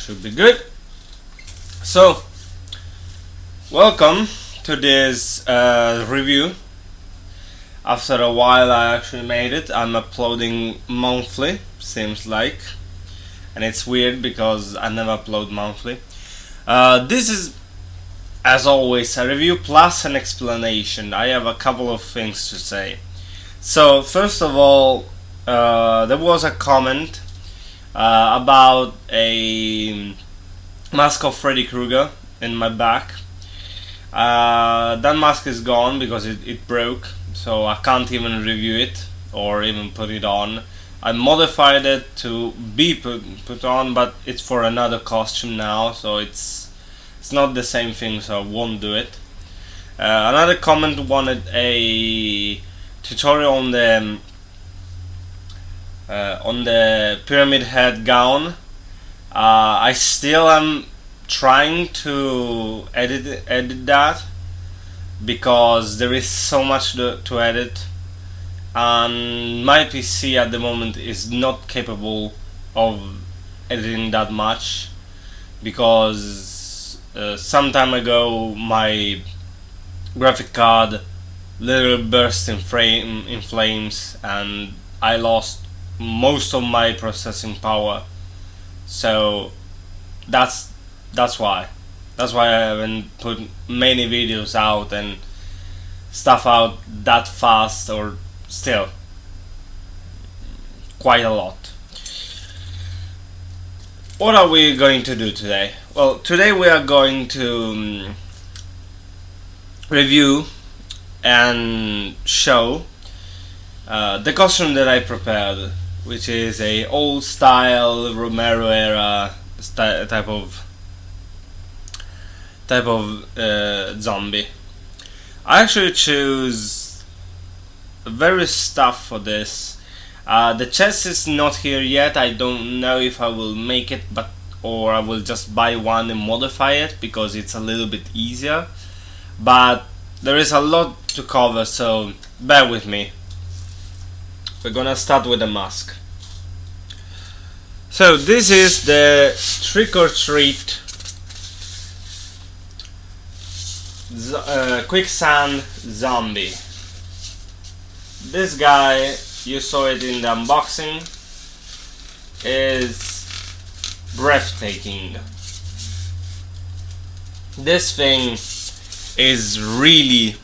should be good. So, welcome to this review. After a while I actually made it. I'm uploading monthly, seems like. And it's weird because I never upload monthly. This is, as always, a review plus an explanation. I have a couple of things to say. So, first of all, there was a comment about a mask of Freddy Krueger in my back. That mask is gone because it broke, so I can't even review it or even put it on. I modified it to be put on, but it's for another costume now, so it's not the same thing, so I won't do it. Another comment wanted a tutorial on the pyramid head gown. I still am trying to edit that because there is so much to edit, and my PC at the moment is not capable of editing that much because some time ago my graphic card literally burst in flames and I lost most of my processing power. So that's why I haven't put many videos out and stuff out that fast, or still quite a lot. What are we going to do today? Well, today we are going to review and show the costume that I prepared, which is a old style Romero era type of zombie. I actually choose various stuff for this. The chest is not here yet. I don't know if I will make it, or I will just buy one and modify it because it's a little bit easier. But there is a lot to cover, so bear with me. We're gonna start with the mask. So this is the Trick or Treat quicksand zombie. This guy, you saw it in the unboxing, is breathtaking. This thing is really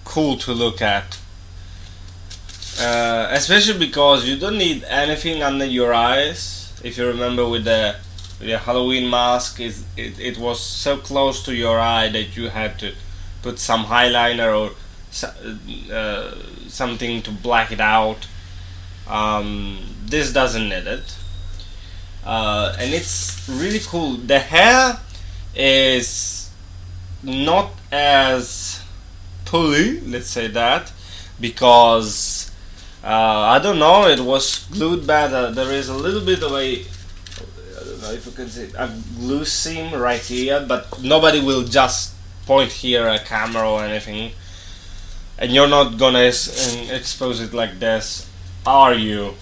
cool to look at, especially because you don't need anything under your eyes. If you remember with the Halloween mask, it was so close to your eye that you had to put some eyeliner or something to black it out. This doesn't need it, and it's really cool. The hair is not as pulley, let's say that, because I don't know, it was glued bad. There is a little bit of a, I don't know if you can see, a glue seam right here, but nobody will just point here a camera or anything, and you're not gonna expose it like this, are you?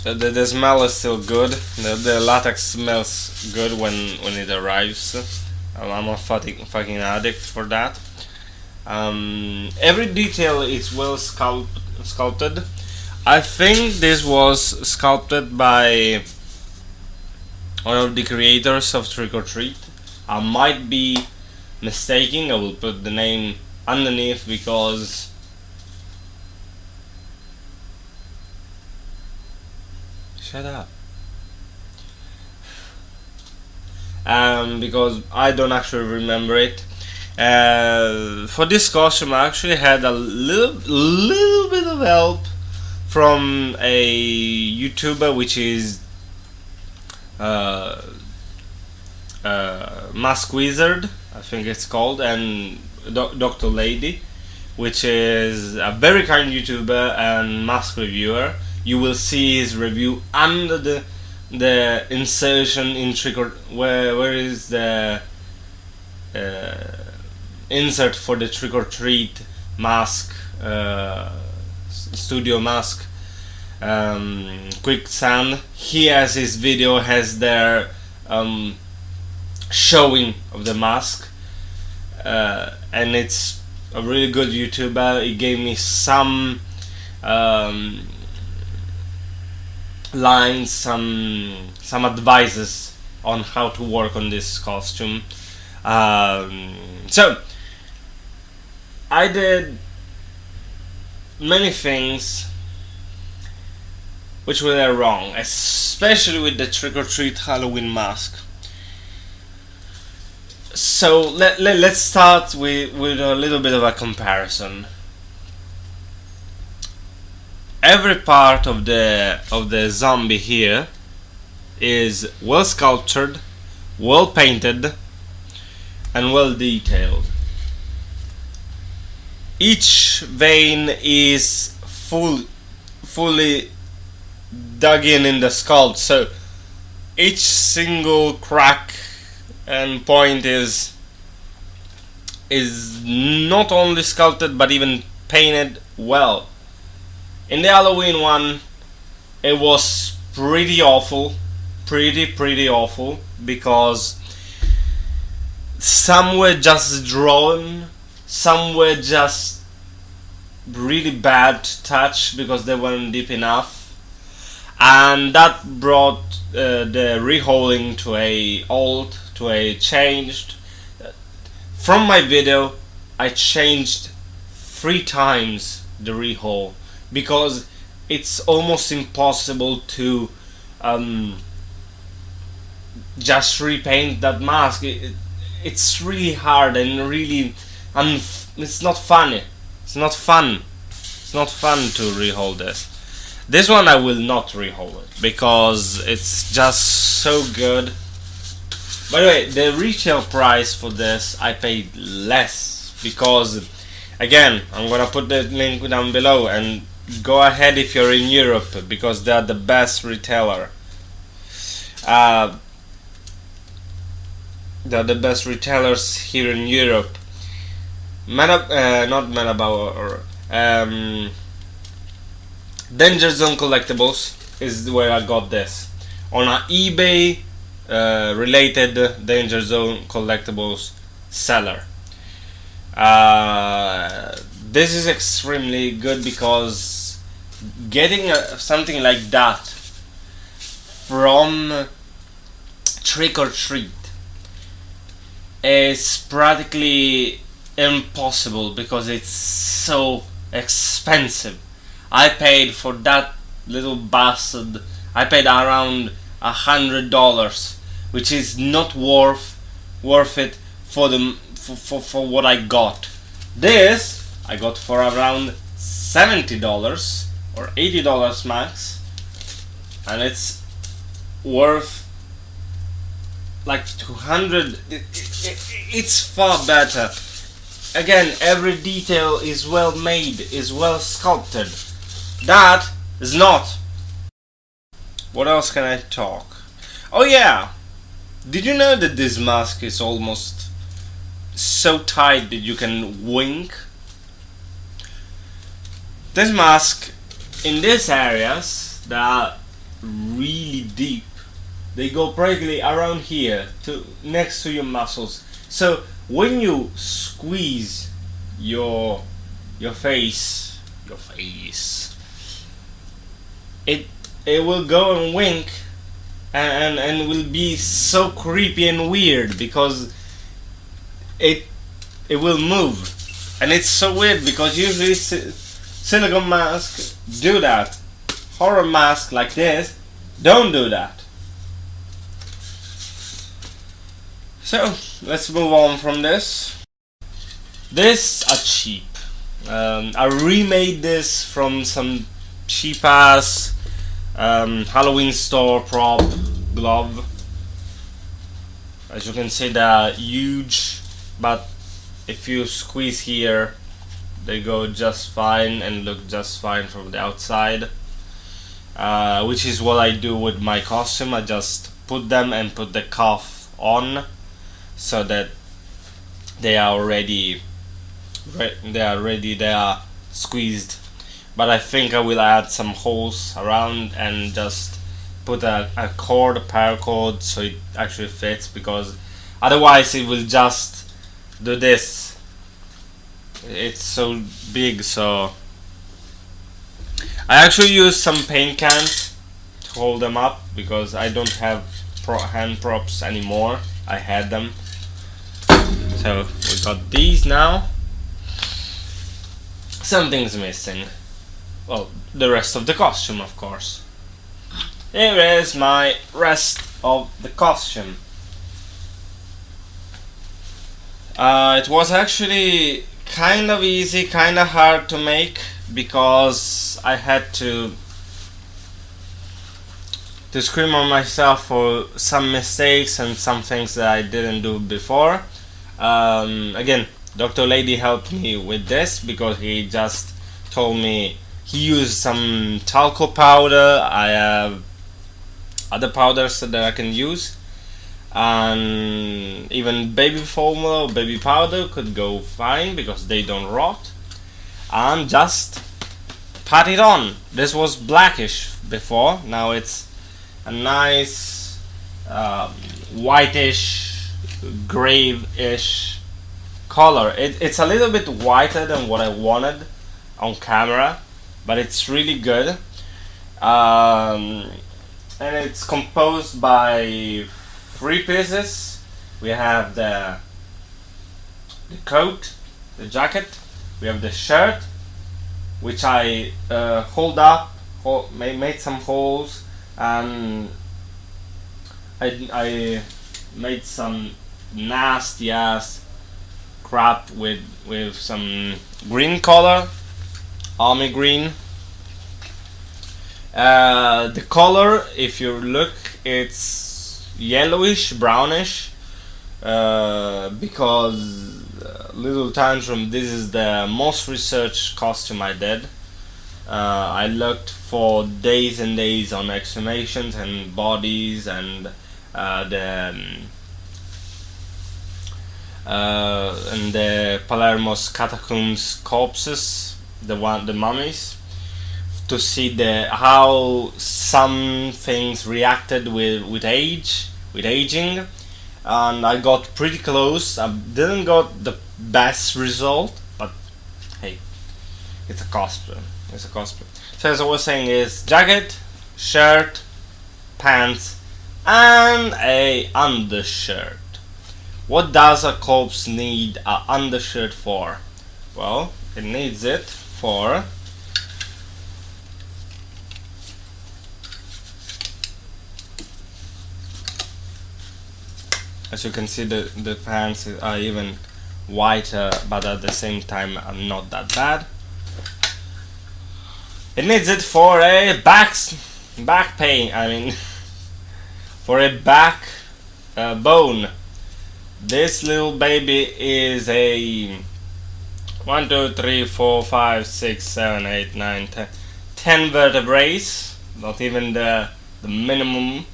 The smell is still good. The latex smells good when it arrives. I'm a fucking addict for that. Every detail is well sculpted. I think this was sculpted by one of the creators of Trick or Treat. I might be mistaken. I will put the name underneath because shut up. Because I don't actually remember it. For this costume I actually had a little bit of help from a YouTuber, which is Mask Wizard, I think it's called, and Dr. Lady, which is a very kind YouTuber and mask reviewer. You will see his review under the insertion in Trick or where is the insert for the Trick or Treat mask studio mask, Quicksand. He has his video, has their showing of the mask, and it's a really good YouTuber. He gave me some lines, some advices on how to work on this costume. So I did many things which were wrong, especially with the trick-or-treat Halloween mask. So let's start with a little bit of a comparison. Every part of the zombie here is well sculptured, well painted, and well detailed. Each vein is fully dug in the sculpt, so each single crack and point is not only sculpted but even painted well. In the Halloween one, it was pretty awful, pretty awful, because some were just drawn, some were just really bad touch because they weren't deep enough, and that brought the reholing to a halt, to a changed. From my video, I changed 3 times the rehaul because it's almost impossible to just repaint that mask. It's really hard and really it's not funny. It's not fun. It's not fun to rehaul this. This one I will not rehaul it because it's just so good. By the way, the retail price for this I paid less because, again, I'm gonna put the link down below, and go ahead if you're in Europe because they're the best retailer. They're the best retailers here in Europe. Not Metabauer, Danger Zone Collectibles is where I got this. On an eBay related Danger Zone Collectibles seller. This is extremely good because getting something like that from Trick or Treat is practically impossible because it's so expensive. I paid for that little bastard, I paid around $100, which is not worth it for what I got. This I got for around $70 or $80 max, and it's worth like 200. It's far better. Again, every detail is well made, is well sculpted. That is not. What else can I talk? Oh yeah, did you know that this mask is almost so tight that you can wink? This mask, in these areas that are really deep, they go practically around here, to next to your muscles. So when you squeeze your face, it will go and wink, and will be so creepy and weird because it will move, and it's so weird because usually silicone masks do that. Horror masks like this don't do that. So let's move on from this. This are cheap. I remade this from some cheap ass Halloween store prop glove. As you can see, they're huge, but if you squeeze here, they go just fine and look just fine from the outside, which is what I do with my costume. I just put them and put the cuff on so that they are ready, they are squeezed but I think I will add some holes around and just put a cord, a paracord, so it actually fits, because otherwise it will just do this. It's so big. So I actually use some paint cans to hold them up, because I don't have hand props anymore. I had them. So we got these now. Something's missing. Well, the rest of the costume, of course. Here is my rest of the costume. It was actually kind of easy, kind of hard to make, because I had to scream on myself for some mistakes and some things that I didn't do before. Again, Dr. Lady helped me with this, because he just told me he used some talco powder. I have other powders that I can use, and even baby formula or baby powder could go fine, because they don't rot. And just pat it on. This was blackish before, now it's a nice whitish, grayish color. It's a little bit whiter than what I wanted on camera, but it's really good. And it's composed by 3 pieces. We have the coat, the jacket, we have the shirt, which I hold up, made some holes, and I made some nasty ass crap with some green color, army green. The color, if you look, it's yellowish, brownish, because Little Tantrum, this is the most researched costume I did. I looked for days and days on exhumations and bodies and the Palermo's catacombs corpses, the mummies, to see how some things reacted with aging, and I got pretty close. I didn't got the best result, but hey, it's a costume. It's a costume. So as I was saying, is jacket, shirt, pants, and a undershirt. What does a corpse need an undershirt for? Well, it needs it for as you can see, the pants are even whiter, but at the same time are not that bad. It needs it for a back pain. I mean, for a back bone. This little baby is a 1, 2, 3, 4, 5, 6, 7, 8, 9, 10 vertebrae. Not even the minimum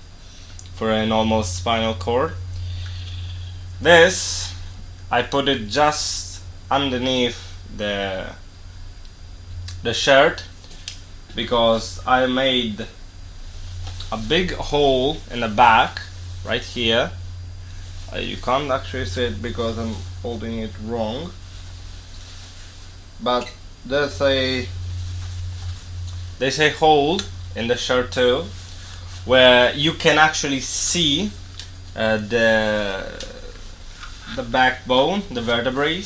for a normal spinal cord. This, I put it just underneath the shirt, because I made a big hole in the back right here. You can't actually see it because I'm holding it wrong, but there's a hole in the shirt too, where you can actually see the backbone, the vertebrae,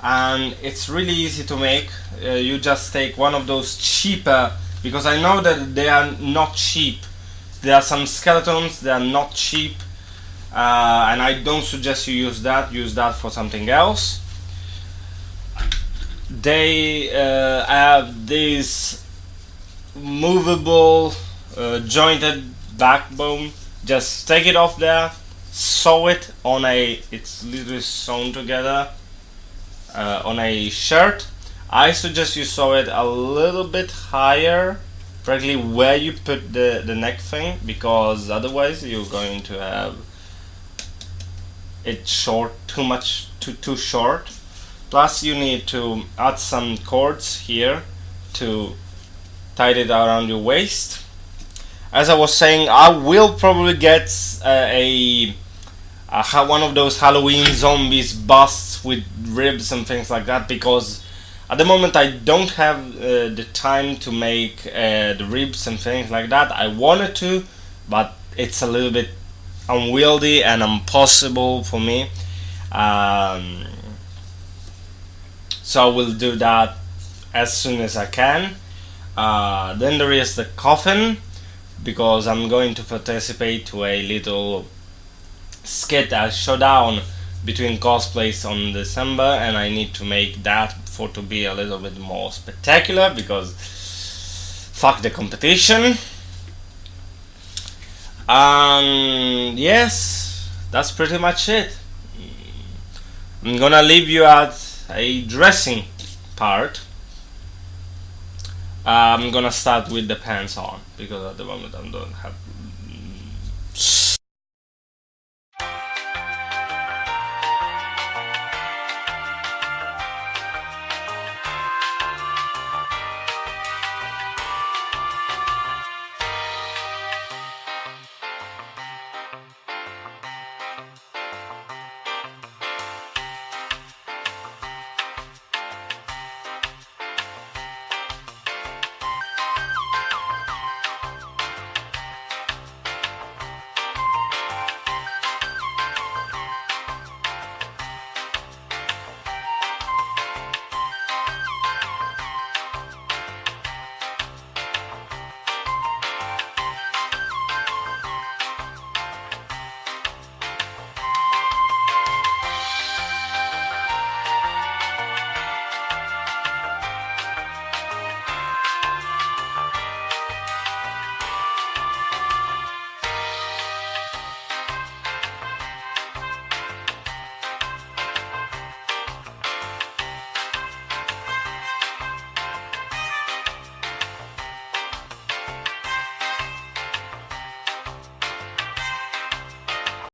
and it's really easy to make. You just take one of those cheaper, because I know that they are not cheap. There are some skeletons that are not cheap, and I don't suggest you use that. Use that for something else. They have this movable jointed backbone. Just take it off there, sew it on it's literally sewn together on a shirt. I suggest you sew it a little bit higher, frankly, where you put the neck thing, because otherwise you're going to have it short, too short. Plus you need to add some cords here to tie it around your waist. As I was saying, I will probably get one of those Halloween zombies busts with ribs and things like that, because at the moment I don't have the time to make the ribs and things like that. I wanted to, but it's a little bit unwieldy and impossible for me. So I will do that as soon as I can. Then there is the coffin, because I'm going to participate to a little skit showdown between cosplays on December, and I need to make that for to be a little bit more spectacular, because fuck the competition. Yes, that's pretty much it. I'm gonna leave you at a dressing part. I'm gonna start with the pants on, because at the moment I don't have